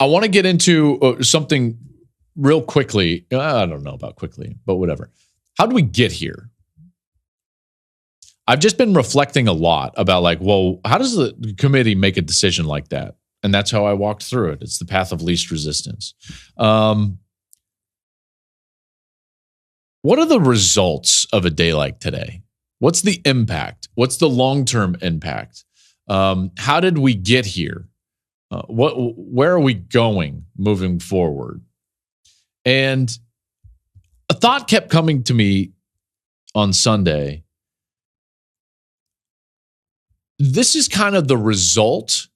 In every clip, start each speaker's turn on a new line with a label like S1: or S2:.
S1: I want to get into something real quickly. I don't know about quickly, but whatever. How do we get here? I've just been reflecting a lot about how does the committee make a decision like that? And that's how I walked through it. It's the path of least resistance. What are the results of a day like today? What's the impact? What's the long-term impact? How did we get here? Where are we going moving forward? And a thought kept coming to me on Sunday. This is kind of the result,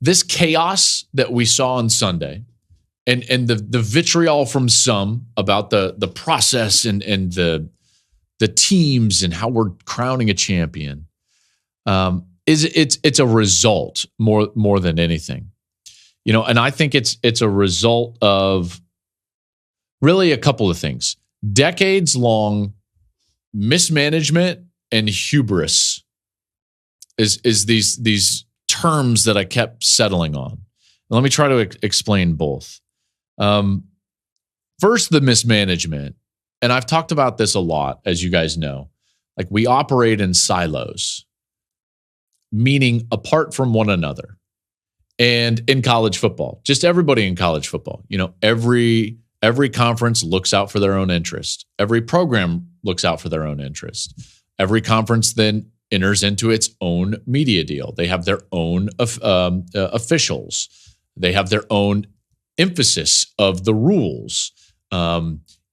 S1: this chaos that we saw on Sunday, and the vitriol from some about the process and the teams and how we're crowning a champion. It's a result more than anything, and I think it's a result of really a couple of things: decades-long mismanagement and hubris is these terms that I kept settling on. And let me try to explain both. First, the mismanagement, and I've talked about this a lot, as you guys know. Like, we operate in silos, meaning apart from one another. And in college football, just everybody in college football, every conference looks out for their own interest. Every program looks out for their own interest. Every conference then enters into its own media deal. They have their own officials. They have their own emphasis of the rules.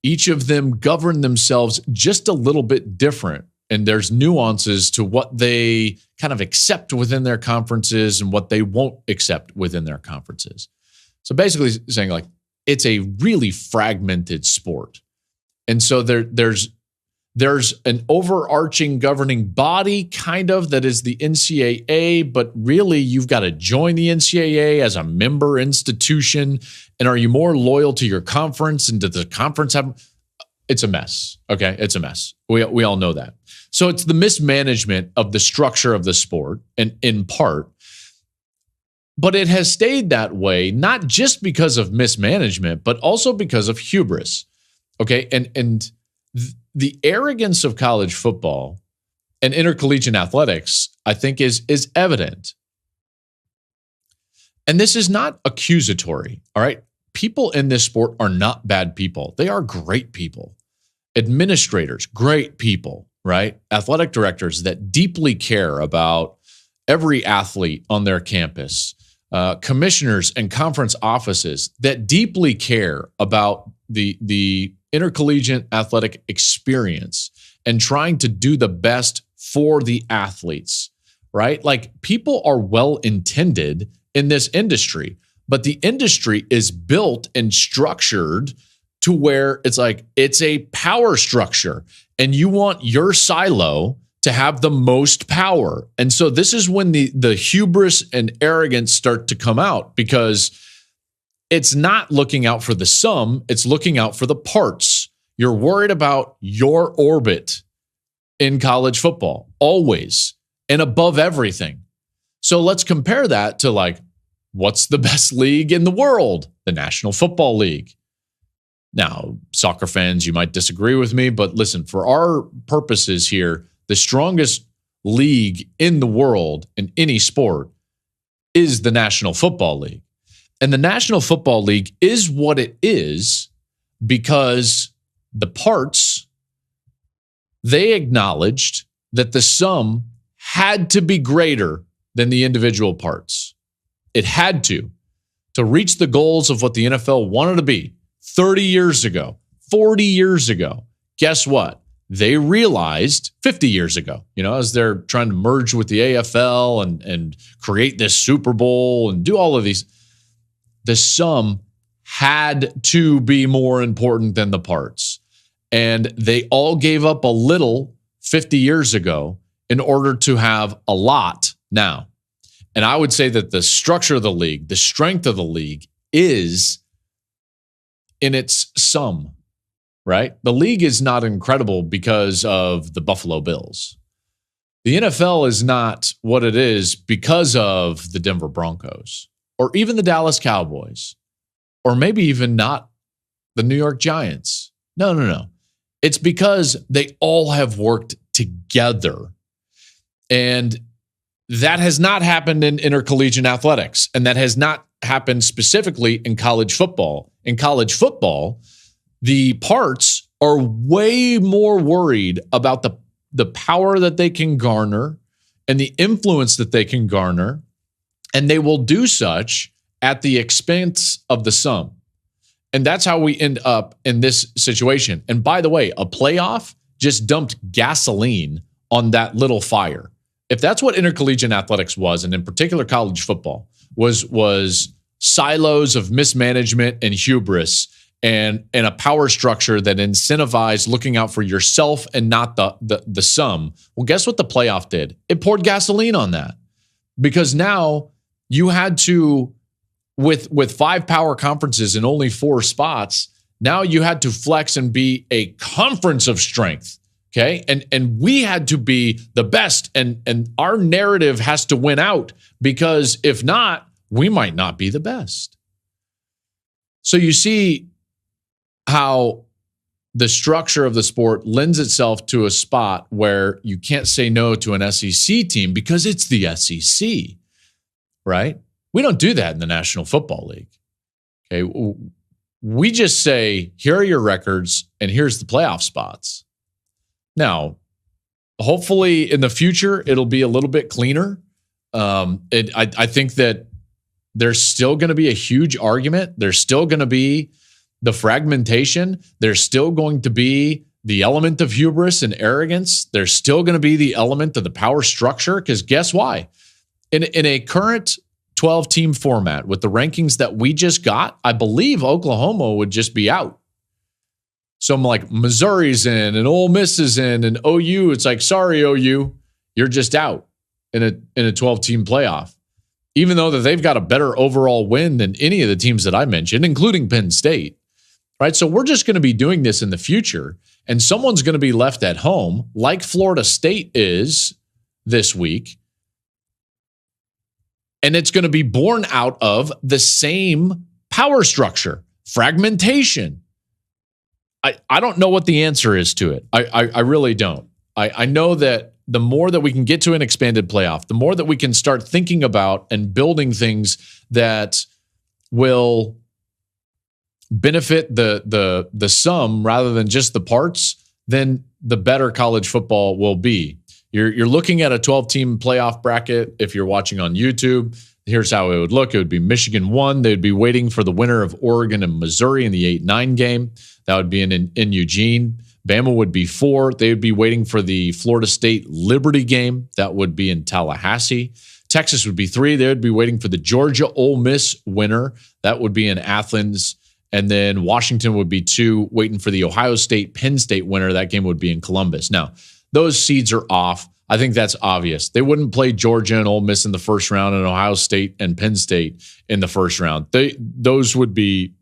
S1: Each of them govern themselves just a little bit different. And there's nuances to what they kind of accept within their conferences and what they won't accept within their conferences. So basically saying, it's a really fragmented sport. And so there's an overarching governing body, kind of, that is the NCAA, but really you've got to join the NCAA as a member institution. And are you more loyal to your conference? And does the conference have... It's a mess, okay? It's a mess. We all know that. So it's the mismanagement of the structure of the sport, and in part, but it has stayed that way, not just because of mismanagement, but also because of hubris, okay? And the arrogance of college football and intercollegiate athletics, I think, is evident. And this is not accusatory, all right? People in this sport are not bad people. They are great people. Administrators, great people, right? Athletic directors that deeply care about every athlete on their campus. Commissioners and conference offices that deeply care about the intercollegiate athletic experience and trying to do the best for the athletes, right? Like, people are well-intended in this industry, but the industry is built and structured to where it's a power structure, and you want your silo to have the most power. And so this is when the hubris and arrogance start to come out, because it's not looking out for the sum, it's looking out for the parts. You're worried about your orbit in college football, always, and above everything. So let's compare that to what's the best league in the world? The National Football League. Now, soccer fans, you might disagree with me, but listen, for our purposes here, the strongest league in the world in any sport is the National Football League. And the National Football League is what it is because the parts, they acknowledged that the sum had to be greater than the individual parts. It had to reach the goals of what the NFL wanted to be 30 years ago, 40 years ago. Guess what? They realized 50 years ago, as they're trying to merge with the AFL and create this Super Bowl and do all of these, the sum had to be more important than the parts. And they all gave up a little 50 years ago in order to have a lot now. And I would say that the structure of the league, the strength of the league, is in its sum, right? The league is not incredible because of the Buffalo Bills. The NFL is not what it is because of the Denver Broncos. or even the Dallas Cowboys, or maybe even not the New York Giants. No. It's because they all have worked together. And that has not happened in intercollegiate athletics. And that has not happened specifically in college football. In college football, the parts are way more worried about the power that they can garner and the influence that they can garner. And they will do such at the expense of the sum. And that's how we end up in this situation. And by the way, a playoff just dumped gasoline on that little fire. If that's what intercollegiate athletics was, and in particular college football, was silos of mismanagement and hubris and a power structure that incentivized looking out for yourself and not the sum. Well, guess what the playoff did? It poured gasoline on that. Because now you had to, with 5 power conferences and only 4 spots, now you had to flex and be a conference of strength. Okay. And we had to be the best, and our narrative has to win out, because if not, we might not be the best. So you see how the structure of the sport lends itself to a spot where you can't say no to an SEC team because it's the SEC, right? We don't do that in the National Football League. Okay. We just say, here are your records and here's the playoff spots. Now, hopefully in the future, it'll be a little bit cleaner. I think that there's still going to be a huge argument. There's still going to be the fragmentation. There's still going to be the element of hubris and arrogance. There's still going to be the element of the power structure, because guess why? In a current 12-team format with the rankings that we just got, I believe Oklahoma would just be out. So I'm like, Missouri's in and Ole Miss is in and OU. It's like, sorry, OU, you're just out in a 12-team playoff. Even though that they've got a better overall win than any of the teams that I mentioned, including Penn State, right? So we're just going to be doing this in the future, and someone's going to be left at home, like Florida State is this week, and it's going to be born out of the same power structure, fragmentation. I don't know what the answer is to it. I really don't. I know that the more that we can get to an expanded playoff, the more that we can start thinking about and building things that will benefit the sum rather than just the parts, then the better college football will be. You're looking at a 12-team playoff bracket. If you're watching on YouTube, here's how it would look. It would be Michigan 1. They'd be waiting for the winner of Oregon and Missouri in the 8-9 game. That would be in Eugene. Bama would be 4. They would be waiting for the Florida State Liberty game. That would be in Tallahassee. Texas would be 3. They would be waiting for the Georgia Ole Miss winner. That would be in Athens. And then Washington would be 2, waiting for the Ohio State Penn State winner. That game would be in Columbus. Now, those seeds are off. I think that's obvious. They wouldn't play Georgia and Ole Miss in the first round and Ohio State and Penn State in the first round. Those would be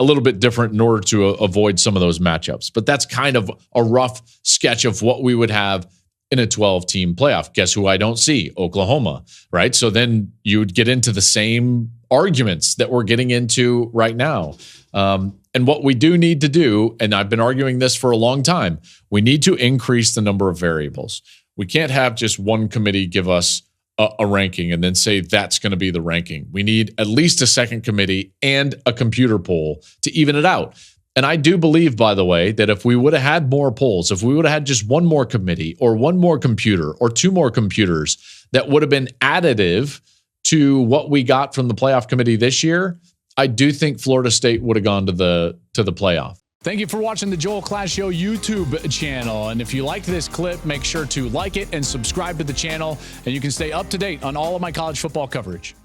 S1: a little bit different in order to avoid some of those matchups. But that's kind of a rough sketch of what we would have in a 12-team playoff. Guess who I don't see? Oklahoma, right? So then you would get into the same arguments that we're getting into right now. And what we do need to do, and I've been arguing this for a long time, we need to increase the number of variables. We can't have just one committee give us a ranking and then say that's going to be the ranking. We need at least a second committee and a computer poll to even it out. And I do believe, by the way, that if we would have had more polls, if we would have had just one more committee or one more computer or 2 more computers, that would have been additive to what we got from the playoff committee this year, I do think Florida State would have gone to the playoff. Thank you for watching the Joel Klatt Show YouTube channel. And if you liked this clip, make sure to like it and subscribe to the channel, and you can stay up to date on all of my college football coverage.